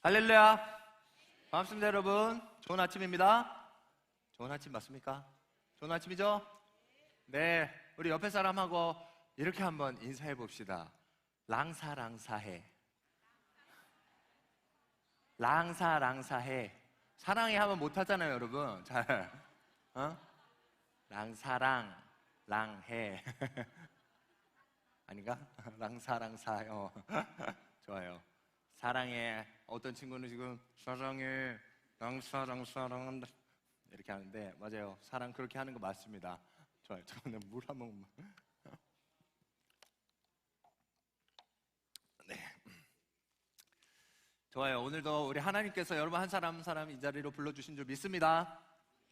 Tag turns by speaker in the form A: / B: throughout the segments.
A: 할렐루야. 반갑습니다, 여러분. 좋은 아침입니다. 좋은 아침 맞습니까? 좋은 아침이죠? 네, 우리 옆에 사람하고 이렇게 한번 인사해 봅시다. 랑사랑사해. 랑사랑사해. 사랑해 하면 못하잖아요, 여러분. 잘. 랑사랑, 랑해. 아닌가? 랑사랑사해. 좋아요. 사랑해. 어떤 친구는 지금 사랑해, 랑사랑사랑한다 이렇게 하는데, 맞아요. 사랑 그렇게 하는 거 맞습니다. 좋아요. 저는 물 한 모금만. 네. 좋아요. 오늘도 우리 하나님께서 여러분 한 사람 한 사람 이 자리로 불러주신 줄 믿습니다.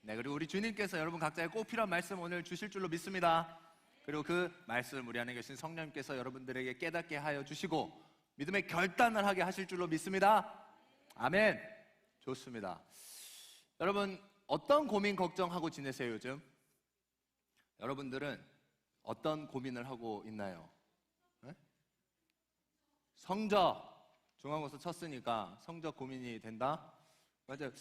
A: 네, 그리고 우리 주님께서 여러분 각자의 꼭 필요한 말씀 오늘 주실 줄로 믿습니다. 그리고 그 말씀 우리 안에 계신 성령님께서 여러분들에게 깨닫게 하여 주시고 믿음의 결단을 하게 하실 줄로 믿습니다. 아멘. 좋습니다. 여러분 어떤 고민 걱정하고 지내세요 요즘? 여러분들은 어떤 고민을 하고 있나요? 네? 성적 중간고사 쳤으니까 성적 고민이 된다? 맞아요.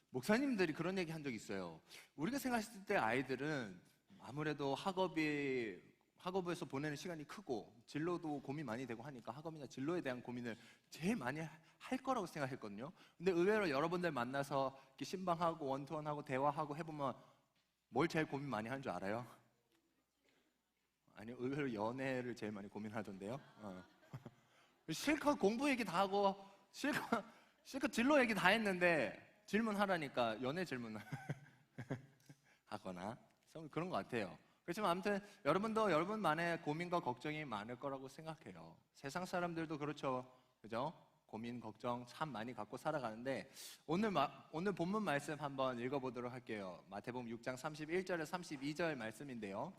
A: 목사님들이 그런 얘기 한 적 있어요. 우리가 생각했을 때 아이들은 아무래도 학업에서 보내는 시간이 크고 진로도 고민 많이 되고 하니까 학업이나 진로에 대한 고민을 제일 많이 할 거라고 생각했거든요. 근데 의외로 여러분들 만나서 이렇게 신방하고 원투원하고 대화하고 해보면 뭘 제일 고민 많이 하는 줄 알아요? 아니요, 의외로 연애를 제일 많이 고민하던데요. 실컷 공부 얘기 다 하고 실컷 진로 얘기 다 했는데 질문하라니까 연애 질문 하거나 그런 것 같아요. 그렇지만 아무튼 여러분도 여러분만의 고민과 걱정이 많을 거라고 생각해요. 세상 사람들도 그렇죠. 그죠? 고민, 걱정 참 많이 갖고 살아가는데 오늘 본문 말씀 한번 읽어보도록 할게요. 마태복음 6장 31절에 32절 말씀인데요.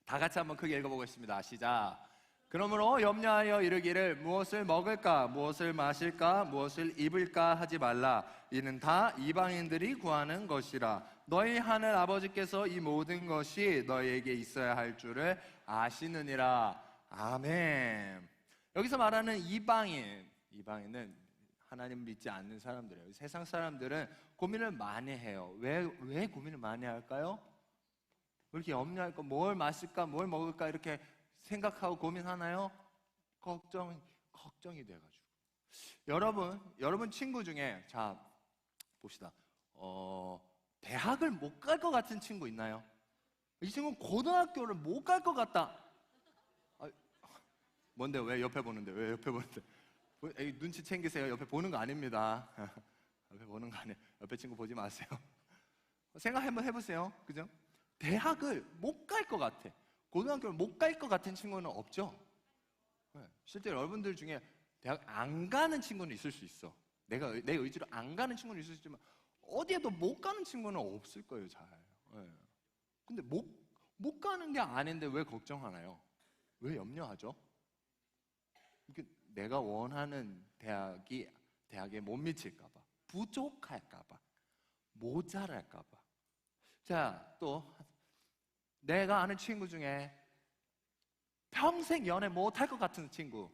A: 다 같이 한번 크게 읽어보겠습니다. 시작. 그러므로 염려하여 이르기를 무엇을 먹을까, 무엇을 마실까, 무엇을 입을까 하지 말라. 이는 다 이방인들이 구하는 것이라. 너희 하늘 아버지께서 이 모든 것이 너희에게 있어야 할 줄을 아시느니라. 아멘. 여기서 말하는 이방인은 하나님 믿지 않는 사람들이에요. 세상 사람들은 고민을 많이 해요. 왜 고민을 많이 할까요? 왜 이렇게 염려할까? 뭘 마실까, 뭘 먹을까 이렇게 생각하고 고민하나요? 걱정이 돼가지고. 여러분 친구 중에 자 봅시다. 대학을 못 갈 것 같은 친구 있나요? 이 친구는 고등학교를 못 갈 것 같다. 뭔데 왜 옆에 보는데? 눈치 챙기세요. 옆에 보는 거 아닙니다. 옆에 보는 거 아니에요. 옆에 친구 보지 마세요. 생각 한번 해보세요. 그죠? 대학을 못 갈 것 같아. 고등학교를 못 갈 것 같은 친구는 없죠? 실제 여러분들 중에 대학 안 가는 친구는 있을 수 있어. 내 의지로 안 가는 친구는 있을 수 있지만 어디에도 못 가는 친구는 없을 거예요, 잘. 근데 못 가는 게 아닌데 왜 걱정하나요? 왜 염려하죠? 내가 원하는 대학에 못 미칠까봐, 부족할까봐, 모자랄까봐. 자, 또 내가 아는 친구 중에 평생 연애 못할 것 같은 친구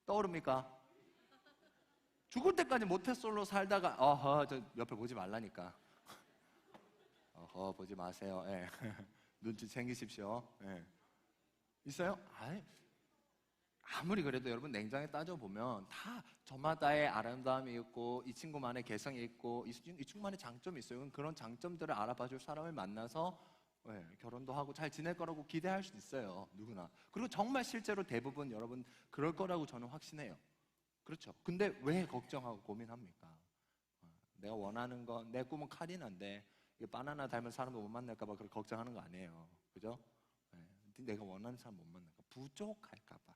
A: 떠오릅니까? 죽을 때까지 모태솔로 살다가 저 옆에 보지 말라니까. 보지 마세요. 예. 눈치 챙기십시오. 예. 있어요? 아무리 그래도 여러분 냉정히 따져보면 다 저마다의 아름다움이 있고 이 친구만의 개성이 있고 이 친구만의 장점이 있어요. 그런 장점들을 알아봐줄 사람을 만나서 결혼도 하고 잘 지낼 거라고 기대할 수 있어요. 누구나. 그리고 정말 실제로 대부분 여러분 그럴 거라고 저는 확신해요. 그렇죠. 근데 왜 걱정하고 고민합니까? 내가 원하는 건 내 꿈은 카리나인데 바나나 닮은 사람도 못 만날까 봐 그렇게 걱정하는 거 아니에요. 그죠? 내가 원하는 사람 못 만날까 봐, 부족할까 봐,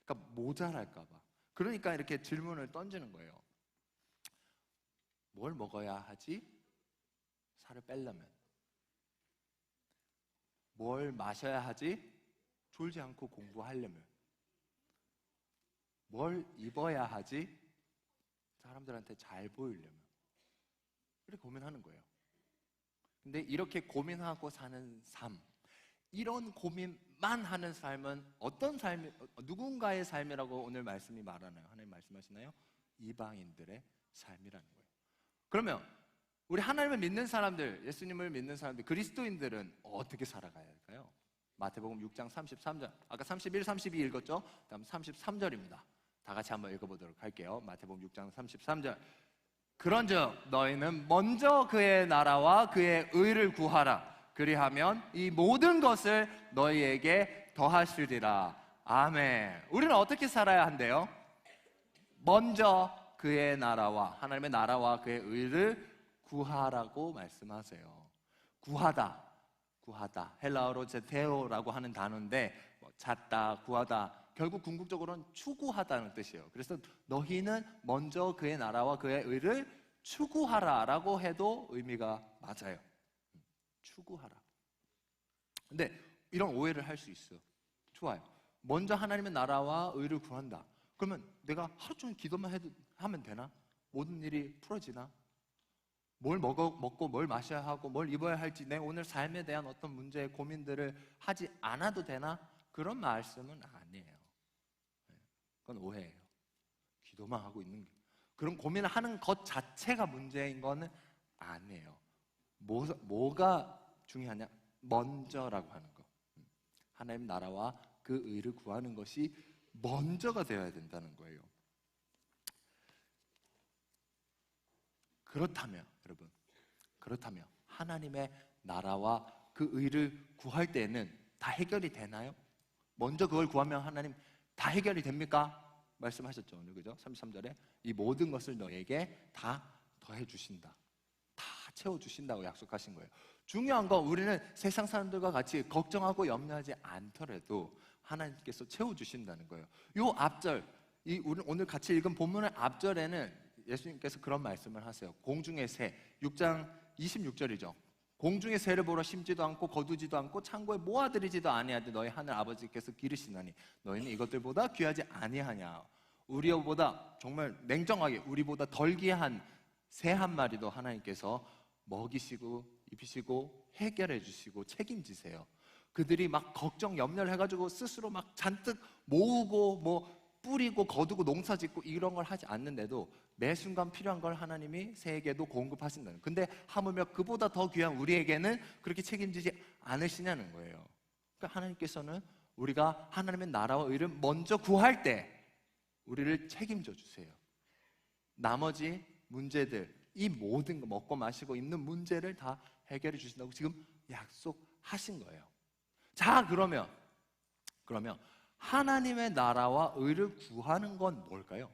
A: 그러니까 모자랄까 봐. 그러니까 이렇게 질문을 던지는 거예요. 뭘 먹어야 하지? 살을 빼려면. 뭘 마셔야 하지? 졸지 않고 공부하려면. 뭘 입어야 하지? 사람들한테 잘 보이려면. 이렇게 고민하는 거예요. 근데 이렇게 고민하고 사는 삶, 이런 고민만 하는 삶은 어떤 삶이, 누군가의 삶이라고 오늘 말씀이 말하나요? 하나님 말씀하시나요? 이방인들의 삶이라는 거예요. 그러면 우리 하나님을 믿는 사람들, 예수님을 믿는 사람들, 그리스도인들은 어떻게 살아가야 할까요? 마태복음 6장 33절, 아까 31, 32 읽었죠? 다음 33절입니다. 다 같이 한번 읽어보도록 할게요. 마태복음 6장 33절. 그런즉 너희는 먼저 그의 나라와 그의 의를 구하라. 그리하면 이 모든 것을 너희에게 더하시리라. 아멘. 우리는 어떻게 살아야 한대요? 먼저 그의 나라와, 하나님의 나라와 그의 의를 구하라고 말씀하세요. 구하다, 구하다. 헬라어로 제테오라고 하는 단어인데 찾다, 구하다. 결국 궁극적으로는 추구하다는 뜻이에요. 그래서 너희는 먼저 그의 나라와 그의 의를 추구하라라고 해도 의미가 맞아요. 추구하라. 근데 이런 오해를 할 수 있어요. 좋아요. 먼저 하나님의 나라와 의를 구한다. 그러면 내가 하루 종일 기도만 하면 되나? 모든 일이 풀어지나? 뭘 먹고 뭘 마셔야 하고 뭘 입어야 할지 내 오늘 삶에 대한 어떤 문제의 고민들을 하지 않아도 되나? 그런 말씀은 아니에요. 그건 오해예요. 기도만 하고 있는 게. 그런 고민을 하는 것 자체가 문제인 거는 아니에요. 뭐가 중요하냐? 먼저라고 하는 거. 하나님 나라와 그 의를 구하는 것이 먼저가 되어야 된다는 거예요. 그렇다면 여러분, 그렇다면 하나님의 나라와 그 의를 구할 때는 다 해결이 되나요? 먼저 그걸 구하면 하나님 다 해결이 됩니까? 말씀하셨죠 오늘, 그죠? 33절에 이 모든 것을 너에게 다 더해 주신다, 다 채워주신다고 약속하신 거예요. 중요한 건 우리는 세상 사람들과 같이 걱정하고 염려하지 않더라도 하나님께서 채워주신다는 거예요. 이 앞절, 오늘 같이 읽은 본문의 앞절에는 예수님께서 그런 말씀을 하세요. 공중의 새, 6장 26절이죠. 공중의 새를 보러 심지도 않고 거두지도 않고 창고에 모아들이지도 아니하되 너희 하늘 아버지께서 기르시나니 너희는 이것들보다 귀하지 아니하냐. 우리보다 정말 냉정하게 우리보다 덜 귀한 새 한 마리도 하나님께서 먹이시고 입히시고 해결해 주시고 책임지세요. 그들이 막 걱정 염려를 해가지고 스스로 막 잔뜩 모으고 뭐 뿌리고 거두고 농사 짓고 이런 걸 하지 않는데도 매 순간 필요한 걸 하나님이 새에게도 공급하신다는. 근데 하물며 그보다 더 귀한 우리에게는 그렇게 책임지지 않으시냐는 거예요. 그러니까 하나님께서는 우리가 하나님의 나라와 의를 먼저 구할 때 우리를 책임져 주세요. 나머지 문제들, 이 모든 거 먹고 마시고 입는 문제를 다 해결해 주신다고 지금 약속하신 거예요. 자, 그러면 하나님의 나라와 의를 구하는 건 뭘까요?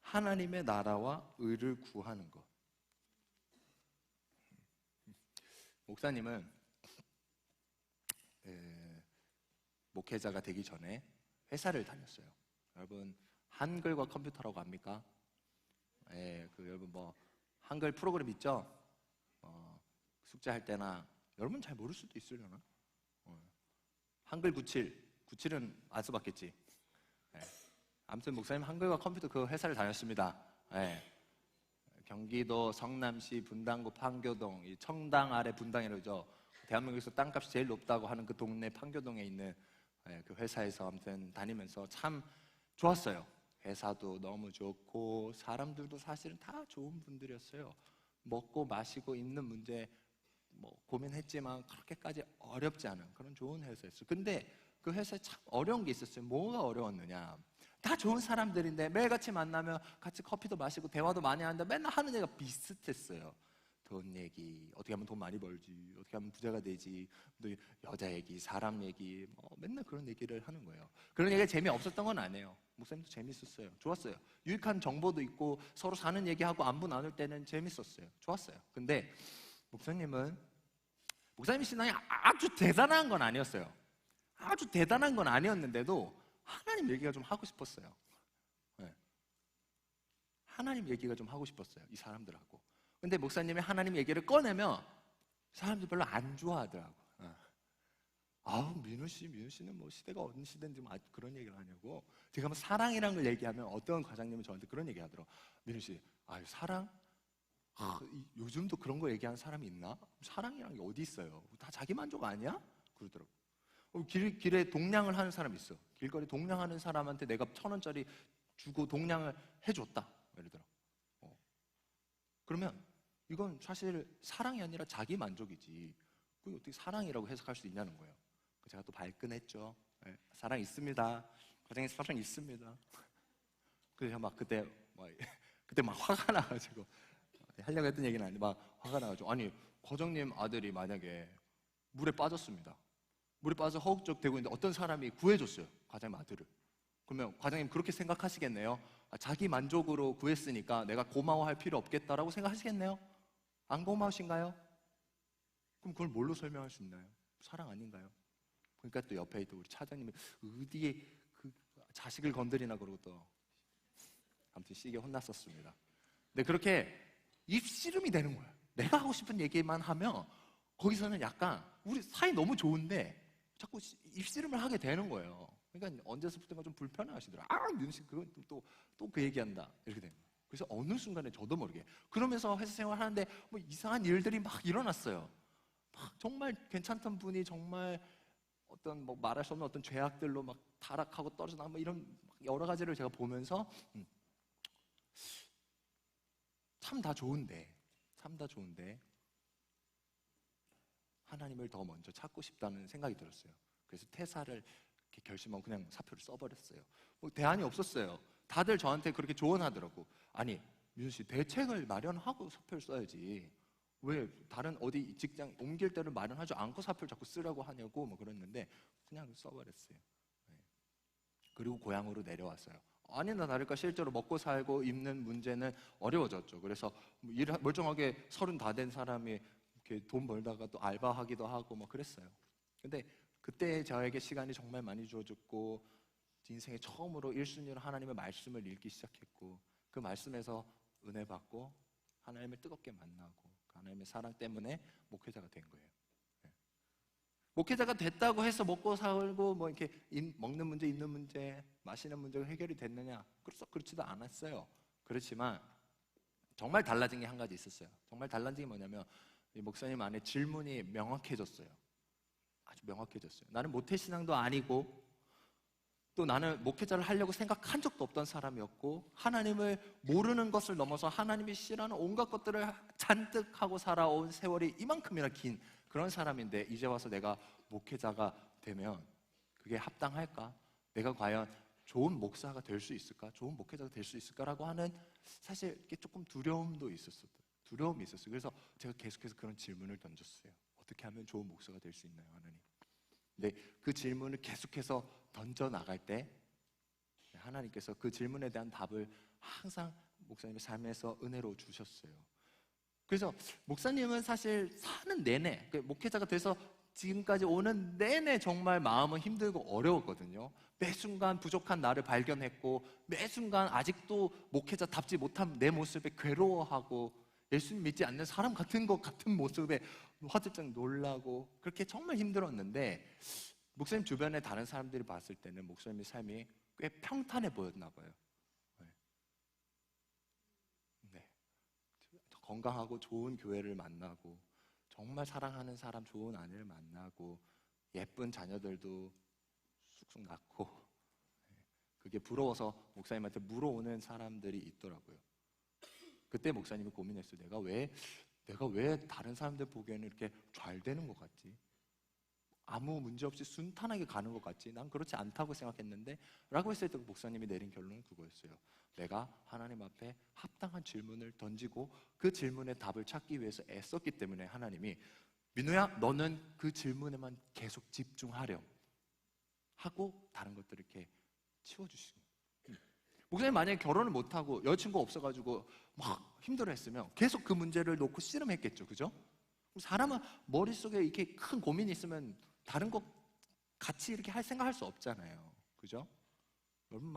A: 하나님의 나라와 의를 구하는 것. 목사님은 목회자가 되기 전에 회사를 다녔어요. 여러분 한글과 컴퓨터라고 압니까? 여러분 뭐 한글 프로그램 있죠? 숙제할 때나 여러분 잘 모를 수도 있으려나? 한글 97은 안 써봤겠지. 아무튼 목사님 한글과 컴퓨터 그 회사를 다녔습니다. 경기도 성남시 분당구 판교동, 이 청당 아래 분당이라죠. 대한민국에서 땅값이 제일 높다고 하는 그 동네 판교동에 있는 그 회사에서 아무튼 다니면서 참 좋았어요. 회사도 너무 좋고 사람들도 사실은 다 좋은 분들이었어요. 먹고 마시고 입는 문제 뭐 고민했지만 그렇게까지 어렵지 않은 그런 좋은 회사였어요. 근데 그 회사에 참 어려운 게 있었어요. 뭐가 어려웠느냐? 다 좋은 사람들인데 매일같이 만나면 같이 커피도 마시고 대화도 많이 하는데 맨날 하는 얘기가 비슷했어요. 돈 얘기, 어떻게 하면 돈 많이 벌지, 어떻게 하면 부자가 되지, 또 여자 얘기, 사람 얘기, 맨날 그런 얘기를 하는 거예요. 그런 얘기가 재미없었던 건 아니에요. 목사님도 재밌었어요. 좋았어요. 유익한 정보도 있고 서로 사는 얘기하고 안부 나눌 때는 재밌었어요. 좋았어요. 근데 목사님 신앙이 아주 대단한 건 아니었어요. 아주 대단한 건 아니었는데도 하나님 얘기가 좀 하고 싶었어요. 하나님 얘기가 좀 하고 싶었어요. 이 사람들하고. 근데 목사님이 하나님 얘기를 꺼내면 사람들 별로 안 좋아하더라고. 민우 씨는 뭐 시대가 어느 시대인지 뭐 그런 얘기를 하냐고. 제가 뭐 사랑이라는 걸 얘기하면 어떤 과장님은 저한테 그런 얘기 하더라고. 민우 씨, 사랑? 요즘도 그런 거 얘기하는 사람이 있나? 사랑이라는 게 어디 있어요? 다 자기 만족 아니야? 그러더라고. 길에 동냥을 하는 사람이 있어. 길거리 동냥하는 사람한테 내가 1,000원짜리 주고 동량을 해줬다. 예를 들어. 그러면 이건 사실 사랑이 아니라 자기 만족이지. 그게 어떻게 사랑이라고 해석할 수 있냐는 거예요. 제가 또 발끈했죠. 네, 사랑 있습니다. 과장님 사랑 있습니다. 그래서 막 그때 막 화가 나가지고 하려고 했던 얘기는 아닌데 막 화가 나가지고 아니 과장님 아들이 만약에 물에 빠졌습니다. 물에 빠져 허우적 대고 있는데 어떤 사람이 구해줬어요. 과장님 아들을. 그러면 과장님 그렇게 생각하시겠네요. 자기 만족으로 구했으니까 내가 고마워할 필요 없겠다라고 생각하시겠네요. 안 고마우신가요? 그럼 그걸 뭘로 설명할 수 있나요? 사랑 아닌가요? 그러니까 또 옆에 있던 우리 차장님이 어디에 그 자식을 건드리나 그러고 또 아무튼 시게 혼났었습니다. 근데 그렇게 입씨름이 되는 거예요. 내가 하고 싶은 얘기만 하면 거기서는 약간 우리 사이 너무 좋은데 자꾸 입씨름을 하게 되는 거예요. 그러니까 언제서부터가 좀 불편해하시더라고요. 아, 윤씨 그건 또 그 얘기한다 이렇게 되는 거예요. 그래서 어느 순간에 저도 모르게 그러면서 회사 생활 하는데 뭐 이상한 일들이 막 일어났어요. 막 정말 괜찮던 분이 정말 어떤 뭐 말할 수 없는 어떤 죄악들로 막 타락하고 떨어져 나가고 이런 여러 가지를 제가 보면서 참 다 좋은데 하나님을 더 먼저 찾고 싶다는 생각이 들었어요. 그래서 퇴사를 이렇게 결심하고 그냥 사표를 써버렸어요. 뭐 대안이 없었어요. 다들 저한테 그렇게 조언하더라고. 아니 민수 씨 대책을 마련하고 사표를 써야지. 왜 다른 어디 직장 옮길 때를 마련하지 않고 사표를 자꾸 쓰라고 하냐고 뭐 그랬는데 그냥 써버렸어요. 네. 그리고 고향으로 내려왔어요. 아니나 다를까 실제로 먹고 살고 입는 문제는 어려워졌죠. 그래서 멀쩡하게 30 다 된 사람이 이렇게 돈 벌다가 또 알바하기도 하고 뭐 그랬어요. 근데 그때 저에게 시간이 정말 많이 주어졌고 인생에 처음으로 1순위로 하나님의 말씀을 읽기 시작했고 그 말씀에서 은혜 받고 하나님을 뜨겁게 만나고 그 하나님의 사랑 때문에 목회자가 된 거예요. 네. 목회자가 됐다고 해서 먹고 살고 뭐 이렇게 먹는 문제, 입는 문제, 마시는 문제가 해결이 됐느냐? 그렇지도 않았어요. 그렇지만 정말 달라진 게 한 가지 있었어요. 정말 달라진 게 뭐냐면 이 목사님 안에 질문이 명확해졌어요. 아주 명확해졌어요. 나는 모태신앙도 아니고 또 나는 목회자를 하려고 생각한 적도 없던 사람이었고 하나님을 모르는 것을 넘어서 하나님이 싫어하는 온갖 것들을 잔뜩 하고 살아온 세월이 이만큼이나 긴 그런 사람인데 이제 와서 내가 목회자가 되면 그게 합당할까? 내가 과연 좋은 목사가 될 수 있을까? 좋은 목회자가 될 수 있을까라고 하는 사실 이게 조금 두려움도 있었어요. 두려움이 있었어요. 그래서 제가 계속해서 그런 질문을 던졌어요. 어떻게 하면 좋은 목사가 될 수 있나요, 하나님? 근데 그 질문을 계속해서 던져 나갈 때 하나님께서 그 질문에 대한 답을 항상 목사님의 삶에서 은혜로 주셨어요. 그래서 목사님은 사실 사는 내내 목회자가 돼서 지금까지 오는 내내 정말 마음은 힘들고 어려웠거든요. 매 순간 부족한 나를 발견했고 매 순간 아직도 목회자답지 못한 내 모습에 괴로워하고 예수님 믿지 않는 사람 같은 것 같은 모습에 화들짝 놀라고 그렇게 정말 힘들었는데 목사님 주변에 다른 사람들이 봤을 때는 목사님의 삶이 꽤 평탄해 보였나 봐요. 네. 네. 건강하고 좋은 교회를 만나고 정말 사랑하는 사람 좋은 아내를 만나고 예쁜 자녀들도 쑥쑥 낳고 그게 부러워서 목사님한테 물어오는 사람들이 있더라고요. 그때 목사님이 고민했어요. 내가 왜 다른 사람들 보기에는 이렇게 잘 되는 것 같지? 아무 문제 없이 순탄하게 가는 것 같지? 난 그렇지 않다고 생각했는데 라고 했을 때 목사님이 내린 결론은 그거였어요. 내가 하나님 앞에 합당한 질문을 던지고 그 질문의 답을 찾기 위해서 애썼기 때문에 하나님이 민우야 너는 그 질문에만 계속 집중하렴 하고 다른 것들을 이렇게 치워주시고 목사님 만약에 결혼을 못하고 여자친구가 없어가지고 막 힘들어했으면 계속 그 문제를 놓고 씨름했겠죠. 그죠? 사람은 머릿속에 이렇게 큰 고민이 있으면 다른 것 같이 이렇게 생각할 수 없잖아요. 그죠? 여러분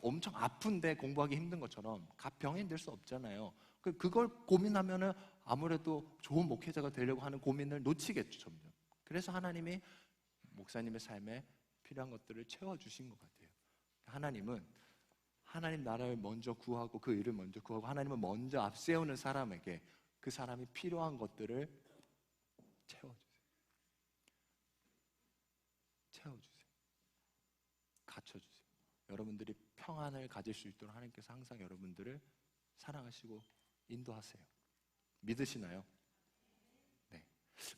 A: 엄청 아픈데 공부하기 힘든 것처럼 병이 들 수 없잖아요. 그걸 고민하면은 아무래도 좋은 목회자가 되려고 하는 고민을 놓치겠죠, 점점. 그래서 하나님이 목사님의 삶에 필요한 것들을 채워주신 것 같아요. 하나님 나라를 먼저 구하고 그 일을 먼저 구하고 하나님을 먼저 앞세우는 사람에게 그 사람이 필요한 것들을 채워주세요. 채워주세요. 갖춰주세요. 여러분들이 평안을 가질 수 있도록 하나님께서 항상 여러분들을 사랑하시고 인도하세요. 믿으시나요? 네.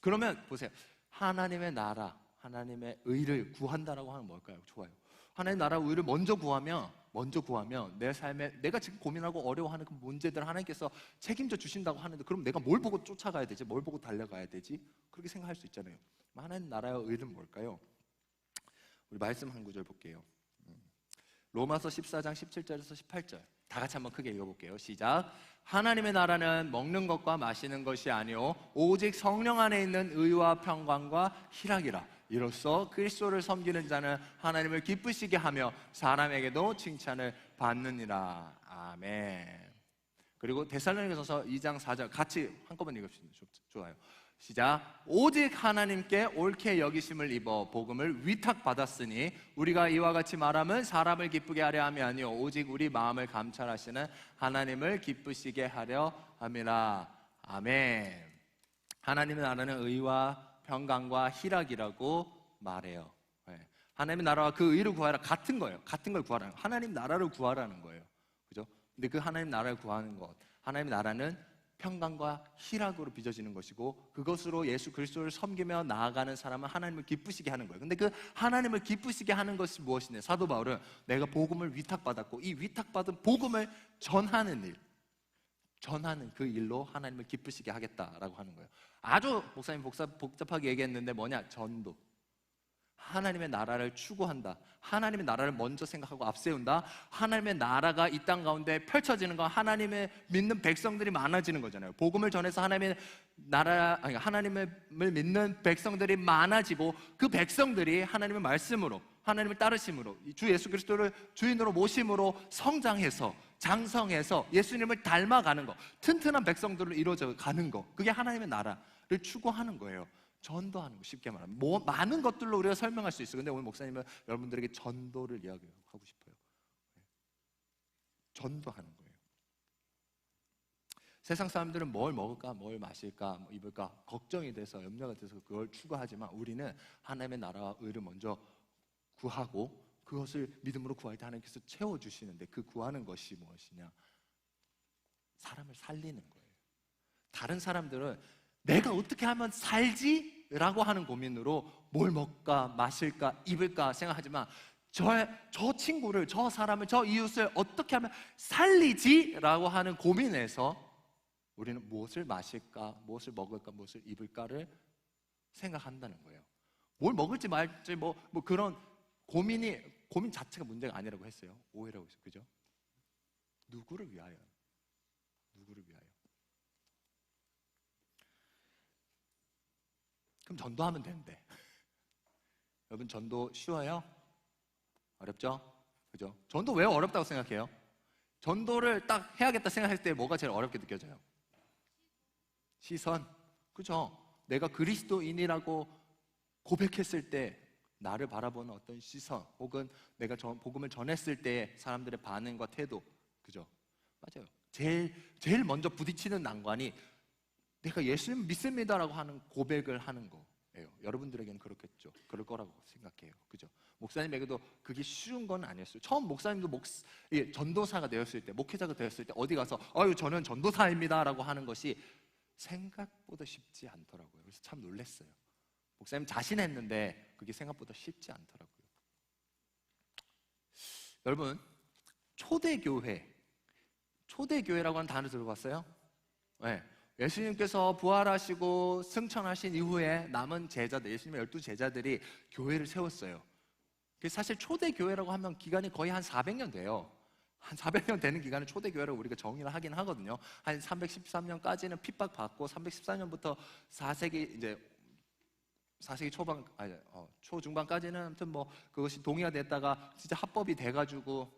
A: 그러면 보세요. 하나님의 나라, 하나님의 의를 구한다라고 하는 뭘까요? 좋아요. 하나님 나라 의를 먼저 구하면 내 삶에 내가 지금 고민하고 어려워하는 그 문제들을 하나님께서 책임져 주신다고 하는데, 그럼 내가 뭘 보고 쫓아가야 되지? 뭘 보고 달려가야 되지? 그렇게 생각할 수 있잖아요. 하나님 나라의 의는 뭘까요? 우리 말씀 한 구절 볼게요. 로마서 14장 17절에서 18절 다 같이 한번 크게 읽어볼게요. 시작. 하나님의 나라는 먹는 것과 마시는 것이 아니요 오직 성령 안에 있는 의와 평강과 희락이라. 이로써 그리스도를 섬기는 자는 하나님을 기쁘시게 하며 사람에게도 칭찬을 받느니라. 아멘. 그리고 데살로니가서 2장 4절 같이 한꺼번에 읽읍시다. 좋아요. 시작. 오직 하나님께 옳게 여기심을 입어 복음을 위탁받았으니 우리가 이와 같이 말함은 사람을 기쁘게 하려 함이 아니요 오직 우리 마음을 감찰하시는 하나님을 기쁘시게 하려 함이라. 아멘. 하나님의 나라는 의와 평강과 희락이라고 말해요. 하나님의 나라와 그 의를 구하라. 같은 거예요. 같은 걸 구하라는 거예요. 하나님 나라를 구하라는 거예요. 그죠? 근데 그 하나님 나라를 구하는 것, 하나님 나라는 평강과 희락으로 빚어지는 것이고, 그것으로 예수 그리스도를 섬기며 나아가는 사람은 하나님을 기쁘시게 하는 거예요. 근데 그 하나님을 기쁘시게 하는 것이 무엇이냐? 사도 바울은 내가 복음을 위탁받았고 이 위탁받은 복음을 전하는 일, 전하는 그 일로 하나님을 기쁘시게 하겠다라고 하는 거예요. 아주 목사님 복잡하게 얘기했는데 뭐냐? 전도. 하나님의 나라를 추구한다. 하나님의 나라를 먼저 생각하고 앞세운다. 하나님의 나라가 이 땅 가운데 펼쳐지는 건 하나님의 믿는 백성들이 많아지는 거잖아요. 복음을 전해서 하나님의 나라, 아니 하나님을 믿는 백성들이 많아지고 그 백성들이 하나님의 말씀으로, 하나님을 따르심으로, 주 예수 그리스도를 주인으로 모심으로 성장해서 장성해서 예수님을 닮아가는 거, 튼튼한 백성들로 이루어져 가는 거, 그게 하나님의 나라를 추구하는 거예요. 전도하는 거, 쉽게 말하면 많은 것들로 우리가 설명할 수 있어요. 근데 오늘 목사님은 여러분들에게 전도를 이야기하고 싶어요. 전도하는 거예요. 세상 사람들은 뭘 먹을까, 뭘 마실까, 뭐 입을까 걱정이 돼서, 염려가 돼서 그걸 추구하지만 우리는 하나님의 나라와 의를 먼저 구하고 그것을 믿음으로 구할 때 하나님께서 채워주시는데, 그 구하는 것이 무엇이냐? 사람을 살리는 거예요. 다른 사람들은 내가 어떻게 하면 살지? 라고 하는 고민으로 뭘 먹을까, 마실까, 입을까 생각하지만 저 친구를, 저 사람을, 저 이웃을 어떻게 하면 살리지? 라고 하는 고민에서 우리는 무엇을 마실까, 무엇을 먹을까, 무엇을 입을까를 생각한다는 거예요. 뭘 먹을지 말지 뭐 그런 고민 자체가 문제가 아니라고 했어요. 오해라고 했어요. 그죠? 누구를 위하여? 누구를 위하여? 그럼 전도하면 되는데. 여러분, 전도 쉬워요? 어렵죠? 그죠? 전도 왜 어렵다고 생각해요? 전도를 딱 해야겠다 생각했을 때 뭐가 제일 어렵게 느껴져요? 시선. 그죠? 내가 그리스도인이라고 고백했을 때 나를 바라보는 어떤 시선, 혹은 내가 복음을 전했을 때 사람들의 반응과 태도. 그죠? 맞아요. 제일 먼저 부딪히는 난관이 내가 예수님 믿습니다라고 하는 고백을 하는 거예요. 여러분들에게는 그렇겠죠. 그럴 거라고 생각해요. 그죠? 목사님에게도 그게 쉬운 건 아니었어요. 처음 목사님도 전도사가 되었을 때, 목회자가 되었을 때 어디 가서 저는 전도사입니다라고 하는 것이 생각보다 쉽지 않더라고요. 그래서 참 놀랐어요. 목사님 자신했는데 그게 생각보다 쉽지 않더라고요. 여러분, 초대교회라고 하는 단어 들어봤어요? 네. 예수님께서 부활하시고 승천하신 이후에 남은 제자들, 예수님의 12제자들이 교회를 세웠어요. 사실 초대교회라고 하면 기간이 거의 한 400년 돼요. 한 400년 되는 기간을 초대교회라고 우리가 정의를 하긴 하거든요. 한 313년까지는 핍박받고 314년부터 4세기 초반, 초중반까지는 아무튼 뭐 그것이 동의가 됐다가 진짜 합법이 돼가지고,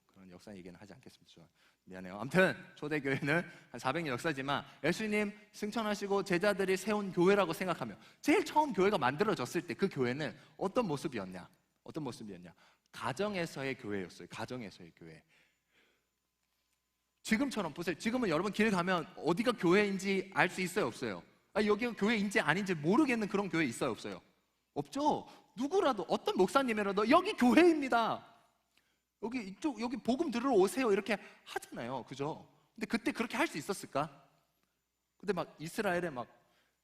A: 그런 역사 얘기는 하지 않겠습니다. 미안해요. 아무튼 초대교회는 한 400년 역사지만 예수님 승천하시고 제자들이 세운 교회라고 생각하면, 제일 처음 교회가 만들어졌을 때 그 교회는 어떤 모습이었냐? 가정에서의 교회였어요. 가정에서의 교회. 지금처럼 보세요. 지금은 여러분 길 가면 어디가 교회인지 알 수 있어요, 없어요? 여기가 교회인지 아닌지 모르겠는 그런 교회 있어요, 없어요? 없죠. 누구라도, 어떤 목사님이라도 여기 교회입니다, 여기 복음 들으러 오세요 이렇게 하잖아요, 그죠? 근데 그때 그렇게 할 수 있었을까? 근데 막 이스라엘에 막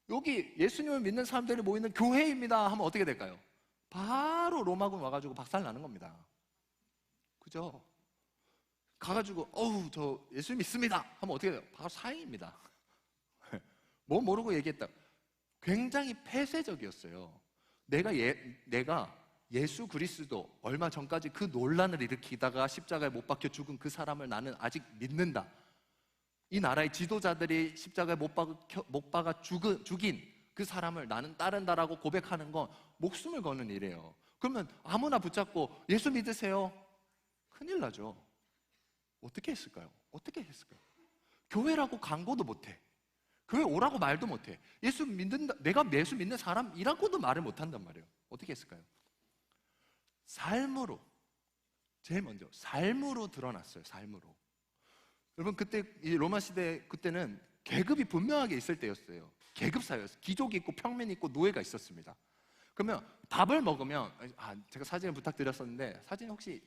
A: 여기 예수님을 믿는 사람들이 모이는 교회입니다 하면 어떻게 될까요? 바로 로마군 와가지고 박살 나는 겁니다. 그죠? 가가지고 저 예수 믿습니다 하면 어떻게 돼요? 바로 사형입니다. 뭐 모르고 얘기했다. 굉장히 폐쇄적이었어요. 내가 예수 그리스도 얼마 전까지 그 논란을 일으키다가 십자가에 못 박혀 죽은 그 사람을 나는 아직 믿는다. 이 나라의 지도자들이 십자가에 못 박아 죽인 그 사람을 나는 따른다라고 고백하는 건 목숨을 거는 일이에요. 그러면 아무나 붙잡고 예수 믿으세요? 큰일 나죠. 어떻게 했을까요? 어떻게 했을까요? 교회라고 광고도 못해. 교회 오라고 말도 못해. 예수 믿는다, 내가 예수 믿는 사람이라고도 말을 못한단 말이에요. 어떻게 했을까요? 삶으로, 제일 먼저 삶으로 드러났어요. 삶으로. 여러분, 그때 이 로마 시대 그때는 계급이 분명하게 있을 때였어요. 계급 사회였어요. 귀족이 있고 평민이 있고 노예가 있었습니다. 그러면 밥을 먹으면, 제가 사진을 부탁드렸었는데 사진 혹시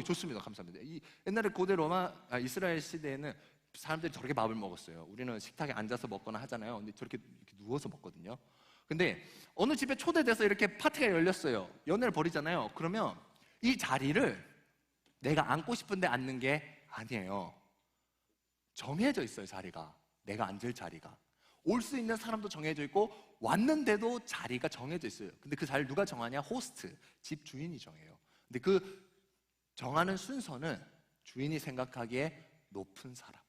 A: 좋습니다. 감사합니다. 옛날에 고대 이스라엘 시대에는 사람들이 저렇게 밥을 먹었어요. 우리는 식탁에 앉아서 먹거나 하잖아요. 근데 저렇게 이렇게 누워서 먹거든요. 근데 어느 집에 초대돼서 이렇게 파티가 열렸어요. 연애를 벌이잖아요. 그러면 이 자리를 내가 앉고 싶은데 앉는 게 아니에요. 정해져 있어요. 자리가, 내가 앉을 자리가. 올 수 있는 사람도 정해져 있고 왔는데도 자리가 정해져 있어요. 근데 그 자리를 누가 정하냐? 호스트, 집 주인이 정해요. 근데 그 정하는 순서는 주인이 생각하기에 높은 사람,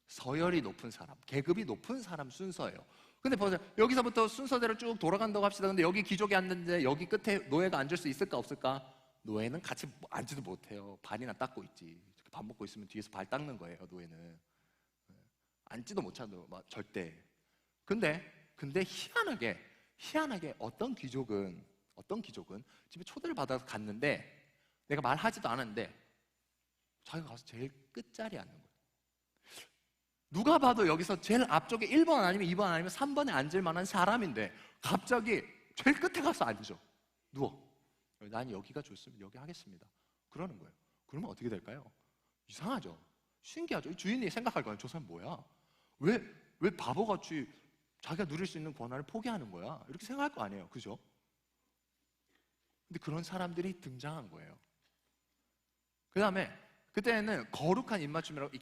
A: 서열이 높은 사람, 계급이 높은 사람 순서예요. 근데 보세요. 여기서부터 순서대로 쭉 돌아간다고 합시다. 근데 여기 귀족이 앉는데 여기 끝에 노예가 앉을 수 있을까 없을까? 노예는 같이 앉지도 못해요. 발이나 닦고 있지. 밥 먹고 있으면 뒤에서 발 닦는 거예요. 노예는 앉지도 못하죠. 절대. 근데 희한하게 어떤 귀족은 집에 초대를 받아서 갔는데 내가 말하지도 않았는데 자기가 가서 제일 끝자리에 앉는 거예요. 누가 봐도 여기서 제일 앞쪽에 1번 아니면 2번 아니면 3번에 앉을 만한 사람인데 갑자기 제일 끝에 가서 앉아. 누워. 난 여기가 좋습니다. 여기 하겠습니다. 그러는 거예요. 그러면 어떻게 될까요? 이상하죠? 신기하죠? 이 주인이 생각할 거예요. 저 사람 뭐야? 왜 바보같이 자기가 누릴 수 있는 권한을 포기하는 거야? 이렇게 생각할 거 아니에요. 그죠? 근데 그런 사람들이 등장한 거예요. 그 다음에 그때는 거룩한 입맞춤이라고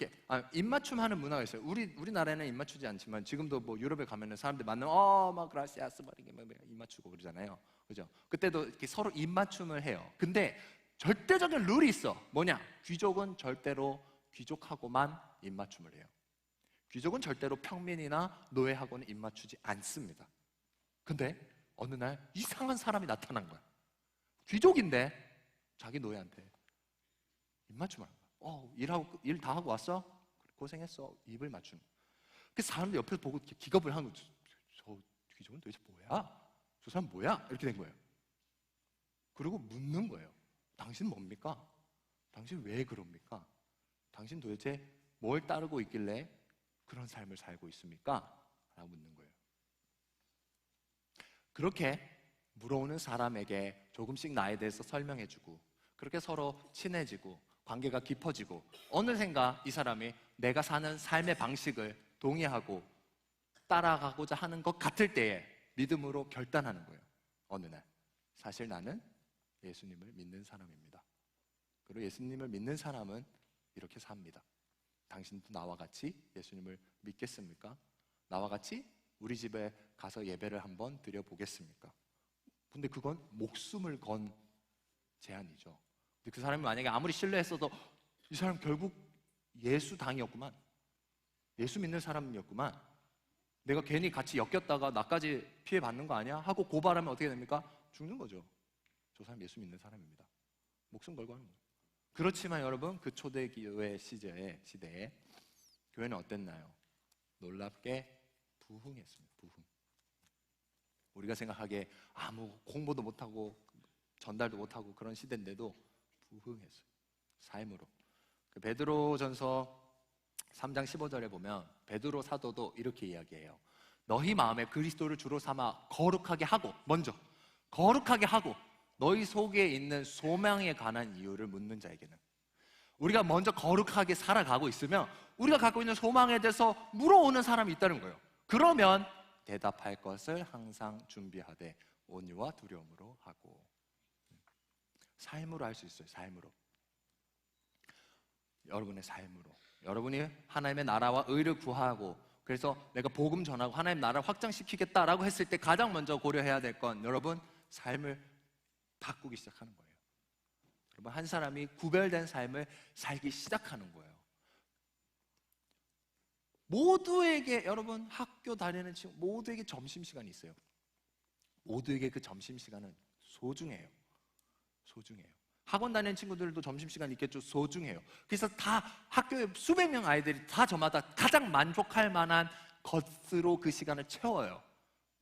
A: 입맞춤 하는 문화가 있어요. 우리나라에는 입맞추지 않지만 지금도 뭐 유럽에 가면은 사람들 만나면 막 그라시아스 막 입맞추고 그러잖아요. 그죠? 그때도 이렇게 서로 입맞춤을 해요. 근데 절대적인 룰이 있어. 뭐냐? 귀족은 절대로 귀족하고만 입맞춤을 해요. 귀족은 절대로 평민이나 노예하고는 입맞추지 않습니다. 근데 어느 날 이상한 사람이 나타난 거야. 귀족인데 자기 노예한테 입맞춤을 한 거야. 일 다 하고 왔어? 고생했어. 입을 맞추는 거야. 그 사람들 옆에서 보고 기겁을 하는 거죠. 저 귀족은 도대체 뭐야? 저 사람 뭐야? 이렇게 된 거예요. 그리고 묻는 거예요. 당신 뭡니까? 당신 왜 그럽니까? 당신 도대체 뭘 따르고 있길래 그런 삶을 살고 있습니까? 라고 묻는 거예요. 그렇게 물어오는 사람에게 조금씩 나에 대해서 설명해주고 그렇게 서로 친해지고 관계가 깊어지고 어느샌가 이 사람이 내가 사는 삶의 방식을 동의하고 따라가고자 하는 것 같을 때에 믿음으로 결단하는 거예요. 어느 날 사실 나는 예수님을 믿는 사람입니다. 그리고 예수님을 믿는 사람은 이렇게 삽니다. 당신도 나와 같이 예수님을 믿겠습니까? 나와 같이 우리 집에 가서 예배를 한번 드려보겠습니까? 근데 그건 목숨을 건 제안이죠. 근데 그 사람이 만약에 아무리 신뢰했어도 이 사람 결국 예수당이었구만, 예수 믿는 사람이었구만, 내가 괜히 같이 엮였다가 나까지 피해받는 거 아니야? 하고 고발하면 어떻게 됩니까? 죽는 거죠. 저 사람 예수 믿는 사람입니다. 목숨 걸고 하는 거죠. 그렇지만 여러분, 그 초대교회 시대에 교회는 어땠나요? 놀랍게 부흥했습니다. 부흥. 우리가 생각하기에 아무 공부도 못하고 전달도 못하고 그런 시대인데도 부흥했어요. 삶으로. 그 베드로전서 3장 15절에 보면 베드로 사도도 이렇게 이야기해요. 너희 마음에 그리스도를 주로 삼아 거룩하게 하고, 먼저 거룩하게 하고 너희 속에 있는 소망에 관한 이유를 묻는 자에게는, 우리가 먼저 거룩하게 살아가고 있으면 우리가 갖고 있는 소망에 대해서 물어오는 사람이 있다는 거예요. 그러면 대답할 것을 항상 준비하되 온유와 두려움으로 하고. 삶으로 할 수 있어요. 삶으로. 여러분의 삶으로. 여러분이 하나님의 나라와 의를 구하고, 그래서 내가 복음 전하고 하나님 나라를 확장시키겠다라고 했을 때 가장 먼저 고려해야 될 건 여러분 삶을 바꾸기 시작하는 거예요. 여러분, 한 사람이 구별된 삶을 살기 시작하는 거예요. 모두에게, 여러분 학교 다니는 친구 모두에게 점심시간이 있어요. 모두에게 그 점심시간은 소중해요. 소중해요. 학원 다니는 친구들도 점심시간이 있겠죠. 소중해요. 그래서 다 학교에 수백 명 아이들이 다 저마다 가장 만족할 만한 것으로 그 시간을 채워요.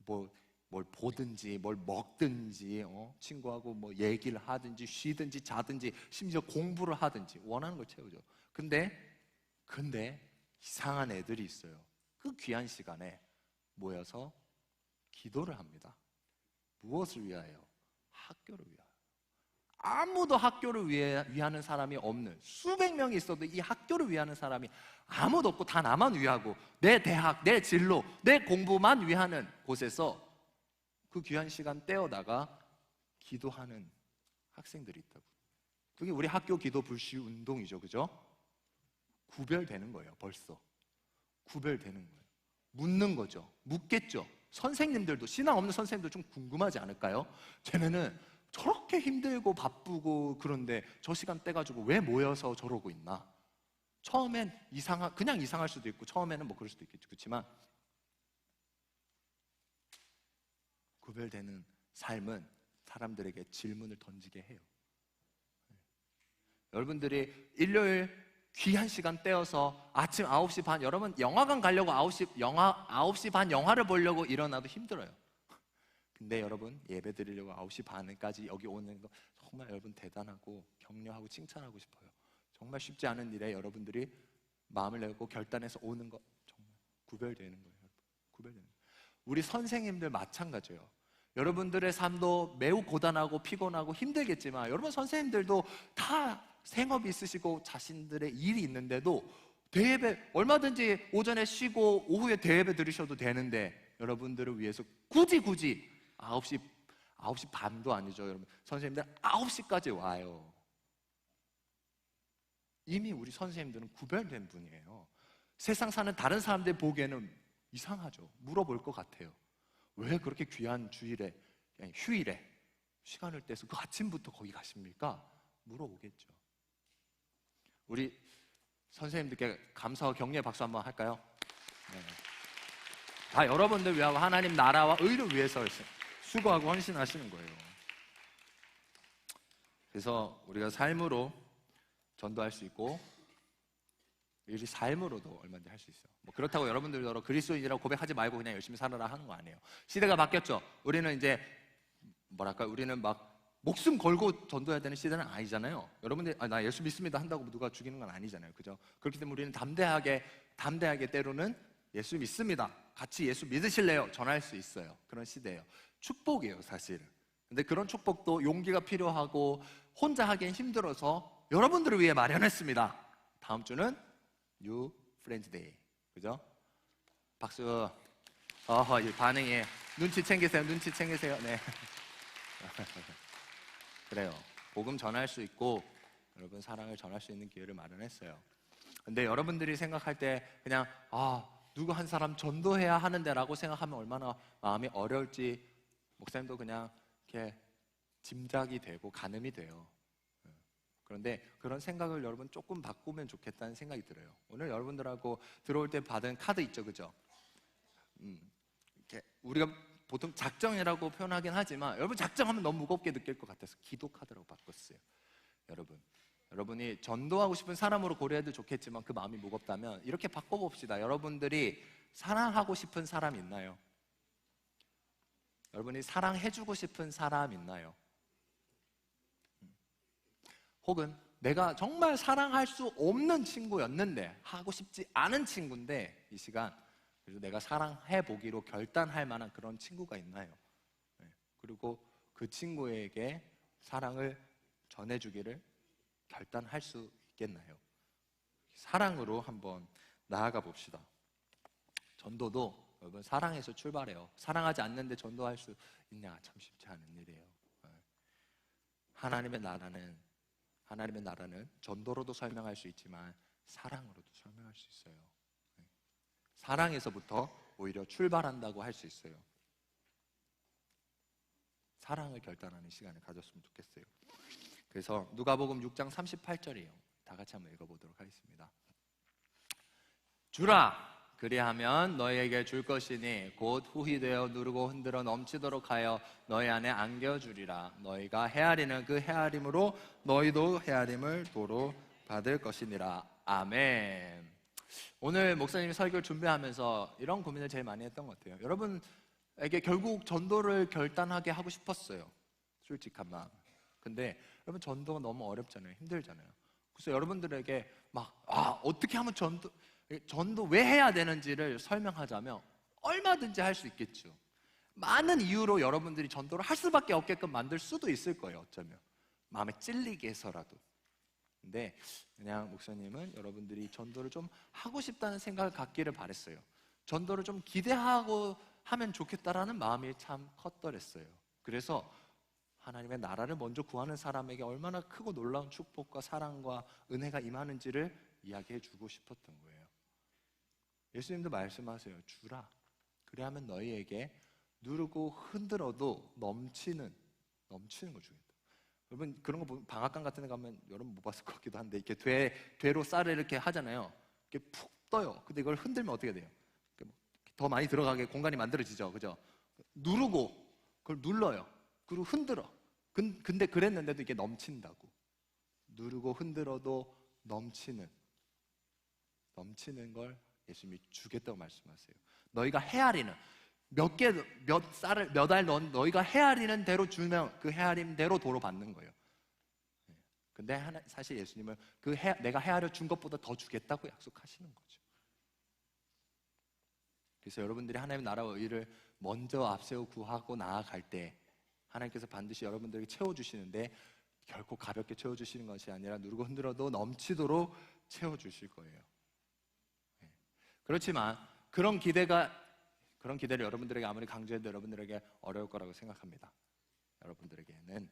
A: 뭘 보든지 뭘 먹든지, 친구하고 뭐 얘기를 하든지 쉬든지 자든지 심지어 공부를 하든지 원하는 걸 채우죠. 근데 이상한 애들이 있어요. 그 귀한 시간에 모여서 기도를 합니다. 무엇을 위하여? 학교를 위하여. 아무도 학교를 위하는 사람이 없는, 수백 명이 있어도 이 학교를 위하는 사람이 아무도 없고 다 나만 위하고 내 대학, 내 진로, 내 공부만 위하는 곳에서 그 귀한 시간 떼어다가 기도하는 학생들이 있다고. 그게 우리 학교 기도 불시 운동이죠. 그죠? 구별되는 거예요. 벌써 구별되는 거예요. 묻는 거죠. 묻겠죠. 선생님들도, 신앙 없는 선생님도 좀 궁금하지 않을까요? 쟤네는 저렇게 힘들고 바쁘고 그런데 저 시간 떼가지고 왜 모여서 저러고 있나? 처음엔 그냥 이상할 수도 있고, 처음에는 뭐 그럴 수도 있겠죠. 그렇지만 구별되는 삶은 사람들에게 질문을 던지게 해요. 여러분들이 일요일 귀한 시간 떼어서 아침 9시 반, 여러분 영화관 가려고 9시 반 영화를 보려고 일어나도 힘들어요. 근데 여러분 예배 드리려고 9시 반까지 여기 오는 거 정말 여러분 대단하고 격려하고 칭찬하고 싶어요. 정말 쉽지 않은 일에 여러분들이 마음을 내고 결단해서 오는 거 정말 구별되는 거예요. 구별되는 거예요. 우리 선생님들 마찬가지예요. 여러분들의 삶도 매우 고단하고 피곤하고 힘들겠지만 여러분 선생님들도 다 생업이 있으시고 자신들의 일이 있는데도 대예배 얼마든지 오전에 쉬고 오후에 대예배 들으셔도 되는데 여러분들을 위해서 굳이 9시 반도 아니죠. 여러분 선생님들 9시까지 와요. 이미 우리 선생님들은 구별된 분이에요. 세상 사는 다른 사람들 보기에는 이상하죠. 물어볼 것 같아요. 왜 그렇게 귀한 주일에, 휴일에 시간을 떼서 그 아침부터 거기 가십니까? 물어보겠죠. 우리 선생님들께 감사와 격려의 박수 한번 할까요? 네. 다 여러분들 위하고 하나님 나라와 의를 위해서 수고하고 헌신하시는 거예요. 그래서 우리가 삶으로 전도할 수 있고 우리 삶으로도 얼마든지 할 수 있어요. 뭐 그렇다고 여러분들도 그리스도인이라고 고백하지 말고 그냥 열심히 살아라 하는 거 아니에요. 시대가 바뀌었죠. 우리는 이제 우리는 막 목숨 걸고 전도해야 되는 시대는 아니잖아요. 여러분들 나 예수 믿습니다 한다고 누가 죽이는 건 아니잖아요. 그죠? 그렇기 때문에 우리는 담대하게 때로는 예수 믿습니다, 같이 예수 믿으실래요? 전할 수 있어요. 그런 시대예요. 축복이에요 사실은. 근데 그런 축복도 용기가 필요하고 혼자 하기엔 힘들어서 여러분들을 위해 마련했습니다. 다음 주는 New Friends Day. 그죠? 박수. 이 반응이 눈치 챙기세요. 네. 그래요. 복음 전할 수 있고 여러분 사랑을 전할 수 있는 기회를 마련했어요. 근데 여러분들이 생각할 때 그냥 누구 한 사람 전도해야 하는데 라고 생각하면 얼마나 마음이 어려울지 목사님도 그냥 이렇게 짐작이 되고 가늠이 돼요. 그런데 그런 생각을 여러분 조금 바꾸면 좋겠다는 생각이 들어요. 오늘 여러분들하고 들어올 때 받은 카드 있죠, 그죠? 이렇게 우리가 보통 작정이라고 표현하긴 하지만 여러분 작정하면 너무 무겁게 느낄 것 같아서 기도 카드라고 바꿨어요. 여러분이 전도하고 싶은 사람으로 고려해도 좋겠지만 그 마음이 무겁다면 이렇게 바꿔봅시다. 여러분들이 사랑하고 싶은 사람 있나요? 여러분이 사랑해주고 싶은 사람 있나요? 혹은 내가 정말 사랑할 수 없는 친구였는데, 하고 싶지 않은 친구인데 이 시간 그래서 내가 사랑해보기로 결단할 만한 그런 친구가 있나요? 그리고 그 친구에게 사랑을 전해주기를 결단할 수 있겠나요? 사랑으로 한번 나아가 봅시다. 전도도 여러분 사랑에서 출발해요. 사랑하지 않는데 전도할 수 있냐? 참 쉽지 않은 일이에요. 하나님의 나라는 전도로도 설명할 수 있지만 사랑으로도 설명할 수 있어요. 사랑에서부터 오히려 출발한다고 할 수 있어요. 사랑을 결단하는 시간을 가졌으면 좋겠어요. 그래서 누가복음 6장 38절이에요. 다 같이 한번 읽어보도록 하겠습니다. 주라, 그리하면 너희에게 줄 것이니 곧 후히 되어 누르고 흔들어 넘치도록 하여 너희 안에 안겨주리라. 너희가 헤아리는 그 헤아림으로 너희도 헤아림을 도로 받을 것이니라. 아멘. 오늘 목사님이 설교를 준비하면서 이런 고민을 제일 많이 했던 것 같아요. 여러분에게 결국 전도를 결단하게 하고 싶었어요. 솔직한 마음. 근데 여러분 전도가 너무 어렵잖아요. 힘들잖아요. 그래서 여러분들에게 어떻게 하면 전도 왜 해야 되는지를 설명하자면 얼마든지 할 수 있겠죠. 많은 이유로 여러분들이 전도를 할 수밖에 없게끔 만들 수도 있을 거예요. 어쩌면 마음에 찔리게 해서라도. 근데 그냥 목사님은 여러분들이 전도를 좀 하고 싶다는 생각을 갖기를 바랬어요. 전도를 좀 기대하고 하면 좋겠다라는 마음이 참 컸더랬어요. 그래서 하나님의 나라를 먼저 구하는 사람에게 얼마나 크고 놀라운 축복과 사랑과 은혜가 임하는지를 이야기해 주고 싶었던 거예요. 예수님도 말씀하세요. 주라. 그래야면 너희에게 누르고 흔들어도 넘치는 걸 주겠다. 여러분 그런 거 보면 방앗간 같은 데 가면 여러분 못 봤을 것 같기도 한데 이렇게 되로 쌀을 이렇게 하잖아요. 이렇게 푹 떠요. 근데 이걸 흔들면 어떻게 돼요? 더 많이 들어가게 공간이 만들어지죠. 그죠? 누르고 그걸 눌러요. 그리고 흔들어. 근데 그랬는데도 이게 넘친다고. 누르고 흔들어도 넘치는 걸 예수님이 주겠다고 말씀하세요. 너희가 헤아리는 몇 알 넣은 너희가 헤아리는 대로 주면 그 헤아림대로 도로 받는 거예요. 근데 사실 예수님은 내가 헤아려 준 것보다 더 주겠다고 약속하시는 거죠. 그래서 여러분들이 하나님의 나라와 의를 먼저 앞세워 구하고 나아갈 때 하나님께서 반드시 여러분들에게 채워주시는데 결코 가볍게 채워주시는 것이 아니라 누르고 흔들어도 넘치도록 채워주실 거예요. 그렇지만 그런 기대를 여러분들에게 아무리 강조해도 여러분들에게 어려울 거라고 생각합니다. 여러분들에게는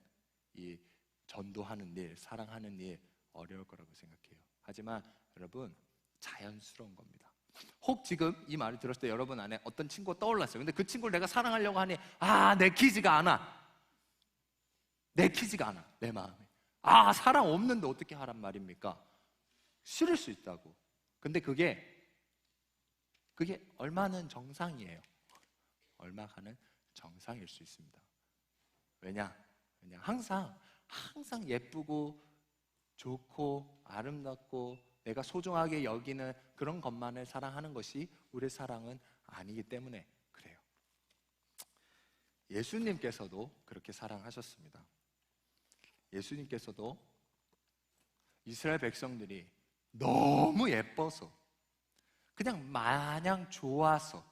A: 이 전도하는 일, 사랑하는 일 어려울 거라고 생각해요. 하지만 여러분 자연스러운 겁니다. 혹 지금 이 말을 들었을 때 여러분 안에 어떤 친구가 떠올랐어요. 근데 그 친구를 내가 사랑하려고 하니 내키지가 않아. 내 마음에. 사랑 없는데 어떻게 하란 말입니까? 싫을 수 있다고. 근데 그게 얼마는 정상이에요. 얼마가는 정상일 수 있습니다. 왜냐 항상 예쁘고 좋고 아름답고 내가 소중하게 여기는 그런 것만을 사랑하는 것이 우리의 사랑은 아니기 때문에 그래요. 예수님께서도 그렇게 사랑하셨습니다. 예수님께서도 이스라엘 백성들이 너무 예뻐서 그냥 마냥 좋아서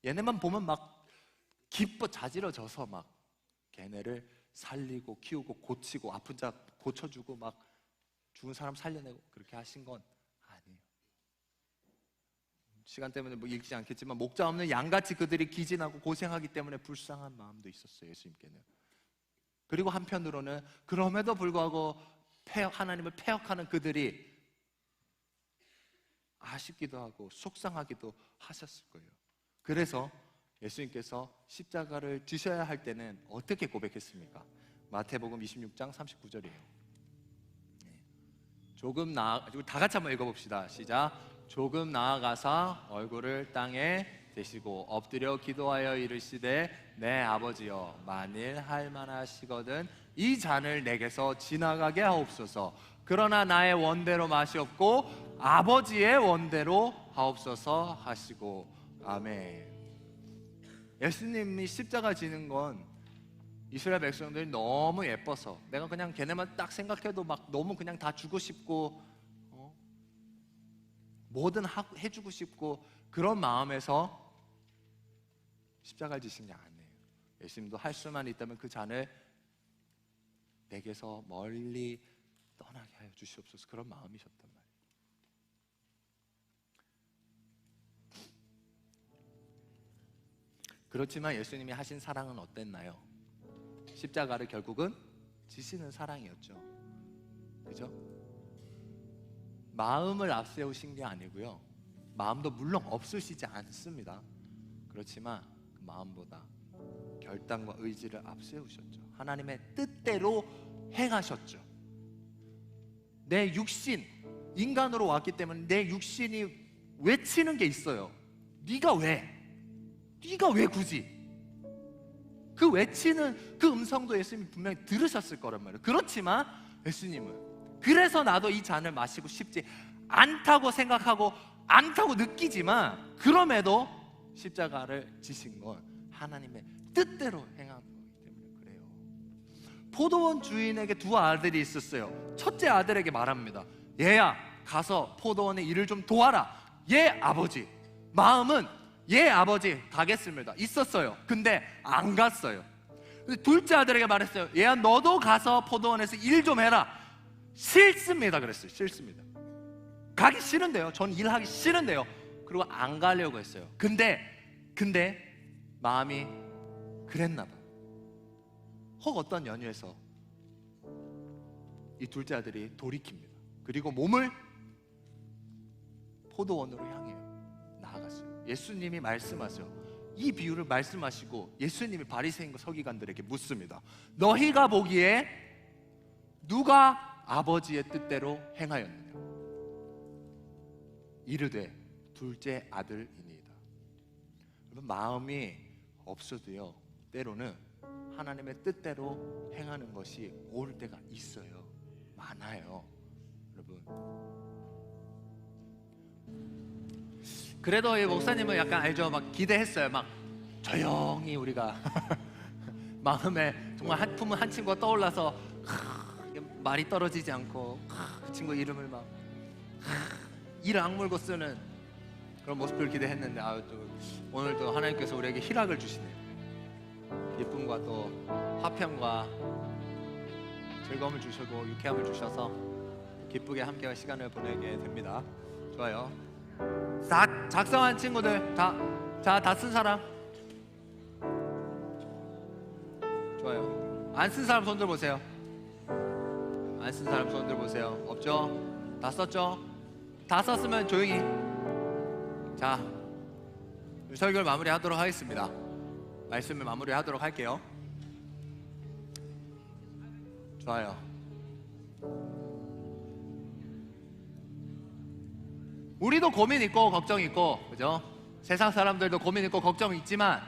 A: 얘네만 보면 막 기뻐 자지러져서 막 걔네를 살리고 키우고 고치고 아픈 자 고쳐주고 막 죽은 사람 살려내고 그렇게 하신 건 아니에요. 시간 때문에 읽지 않겠지만 목자 없는 양같이 그들이 기진하고 고생하기 때문에 불쌍한 마음도 있었어요. 예수님께는. 그리고 한편으로는 그럼에도 불구하고 하나님을 폐역하는 그들이 아쉽기도 하고 속상하기도 하셨을 거예요. 그래서 예수님께서 십자가를 지셔야 할 때는 어떻게 고백했습니까? 마태복음 26장 39절이에요. 다 같이 한번 읽어봅시다. 시작. 조금 나아가사 얼굴을 땅에 대시고 엎드려 기도하여 이르시되 내 아버지여 만일 할 만하시거든 이 잔을 내게서 지나가게 하옵소서. 그러나 나의 원대로 마시옵고 아버지의 원대로 하옵소서 하시고. 아멘. 예수님이 십자가 지는 건 이스라엘 백성들이 너무 예뻐서 내가 그냥 걔네만 딱 생각해도 막 너무 그냥 다 주고 싶고 뭐든 해주고 싶고 그런 마음에서 십자가를 지신 게 아니에요. 예수님도 할 수만 있다면 그 잔을 내게서 멀리 떠나게 하여 주시옵소서. 그런 마음이셨단 말이에요. 그렇지만 예수님이 하신 사랑은 어땠나요? 십자가를 결국은 지시는 사랑이었죠. 그죠? 마음을 앞세우신 게 아니고요, 마음도 물론 없으시지 않습니다. 그렇지만 그 마음보다 결단과 의지를 앞세우셨죠. 하나님의 뜻대로 행하셨죠. 내 육신, 인간으로 왔기 때문에 내 육신이 외치는 게 있어요. 네가 왜? 네가 왜 굳이? 그 외치는 그 음성도 예수님이 분명히 들으셨을 거란 말이에요. 그렇지만 예수님은 그래서 나도 이 잔을 마시고 싶지 않다고 생각하고 않다고 느끼지만 그럼에도 십자가를 지신 건 하나님의 뜻대로 행한 거기 때문에 그래요. 포도원 주인에게 두 아들이 있었어요. 첫째 아들에게 말합니다. 얘야, 가서 포도원의 일을 좀 도와라. 얘 아버지 마음은 얘 아버지 가겠습니다 있었어요. 근데 안 갔어요. 둘째 아들에게 말했어요. 얘야, 너도 가서 포도원에서 일 좀 해라. 싫습니다 그랬어요. 싫습니다. 가기 싫은데요. 전 일하기 싫은데요. 그리고 안 가려고 했어요. 근데 마음이 그랬나 봐요. 혹 어떤 연유에서 이 둘째 아들이 돌이킵니다. 그리고 몸을 포도원으로 향해 나아갔어요. 예수님이 말씀하세요. 이 비유를 말씀하시고 예수님이 바리새인과 서기관들에게 묻습니다. 너희가 보기에 누가 아버지의 뜻대로 행하였느냐? 이르되 둘째 아들이니이다. 여러분, 마음이 없어도요, 때로는 하나님의 뜻대로 행하는 것이 올 때가 있어요. 많아요. 여러분, 그래도 이 목사님은 약간 알죠? 막 기대했어요. 막 조용히 우리가 마음에 정말 한 품은 한 친구가 떠올라서 말이 떨어지지 않고 그 친구 이름을 막 이를 악물고 쓰는 그런 모습을 기대했는데, 또 오늘도 하나님께서 우리에게 희락을 주시네요. 기쁨과 또 화평과 즐거움을 주시고 유쾌함을 주셔서 기쁘게 함께할 시간을 보내게 됩니다. 좋아요. 다 작성한 친구들 다 쓴 사람? 좋아요. 안 쓴 사람 손 들어보세요. 안 쓴 사람 손 들어보세요. 없죠? 다 썼죠? 다 썼으면 조용히. 자, 설교를 마무리하도록 하겠습니다. 말씀을 마무리하도록 할게요. 좋아요. 우리도 고민 있고 걱정 있고, 그죠? 세상 사람들도 고민 있고 걱정 있지만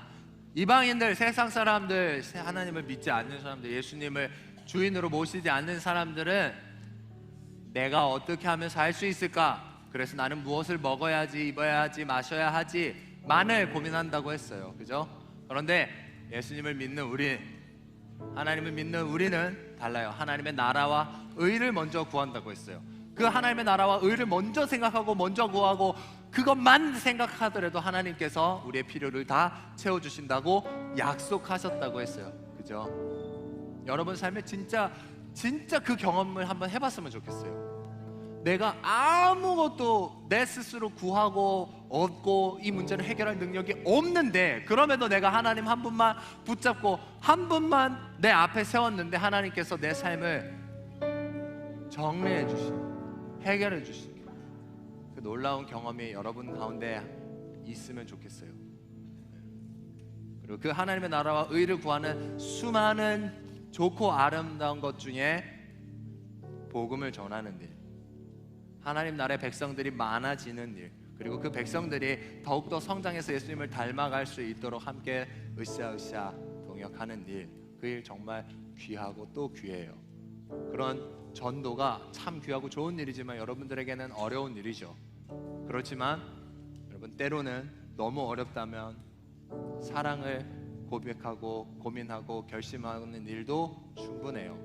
A: 이방인들, 세상 사람들, 하나님을 믿지 않는 사람들, 예수님을 주인으로 모시지 않는 사람들은 내가 어떻게 하면 살 수 있을까? 그래서 나는 무엇을 먹어야지, 입어야 하지, 마셔야 하지 만을 고민한다고 했어요. 그죠? 그런데 예수님을 믿는 우리, 하나님을 믿는 우리는 달라요. 하나님의 나라와 의를 먼저 구한다고 했어요. 그 하나님의 나라와 의를 먼저 생각하고 먼저 구하고 그것만 생각하더라도 하나님께서 우리의 필요를 다 채워주신다고 약속하셨다고 했어요. 그죠? 여러분 삶에 진짜 그 경험을 한번 해봤으면 좋겠어요. 내가 아무것도 내 스스로 구하고 얻고 이 문제를 해결할 능력이 없는데, 그럼에도 내가 하나님 한 분만 붙잡고 한 분만 내 앞에 세웠는데 하나님께서 내 삶을 정리해 주시고 해결해 주시고, 그 놀라운 경험이 여러분 가운데 있으면 좋겠어요. 그리고 그 하나님의 나라와 의를 구하는 수많은 좋고 아름다운 것 중에 복음을 전하는 일, 하나님 나라의 백성들이 많아지는 일, 그리고 그 백성들이 더욱더 성장해서 예수님을 닮아갈 수 있도록 함께 으쌰으쌰 동역하는 일, 그 일 정말 귀하고 또 귀해요. 그런 전도가 참 귀하고 좋은 일이지만 여러분들에게는 어려운 일이죠. 그렇지만 여러분, 때로는 너무 어렵다면 사랑을 고백하고 고민하고 결심하는 일도 충분해요.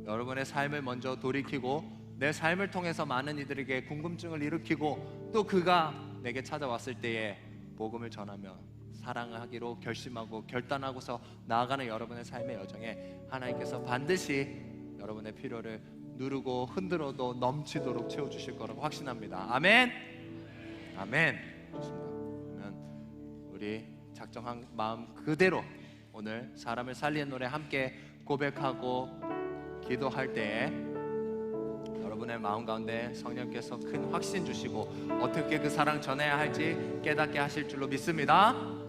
A: 여러분의 삶을 먼저 돌이키고 내 삶을 통해서 많은 이들에게 궁금증을 일으키고 또 그가 내게 찾아왔을 때에 복음을 전하며 사랑을 하기로 결심하고 결단하고서 나아가는 여러분의 삶의 여정에 하나님께서 반드시 여러분의 필요를 누르고 흔들어도 넘치도록 채워주실 거라고 확신합니다. 아멘. 아멘. 좋습니다. 그러면 우리 작정한 마음 그대로 오늘 사람을 살리는 노래 함께 고백하고 기도할 때에 여러분의 마음 가운데 성령께서 큰 확신 주시고 어떻게 그 사랑 전해야 할지 깨닫게 하실 줄로 믿습니다.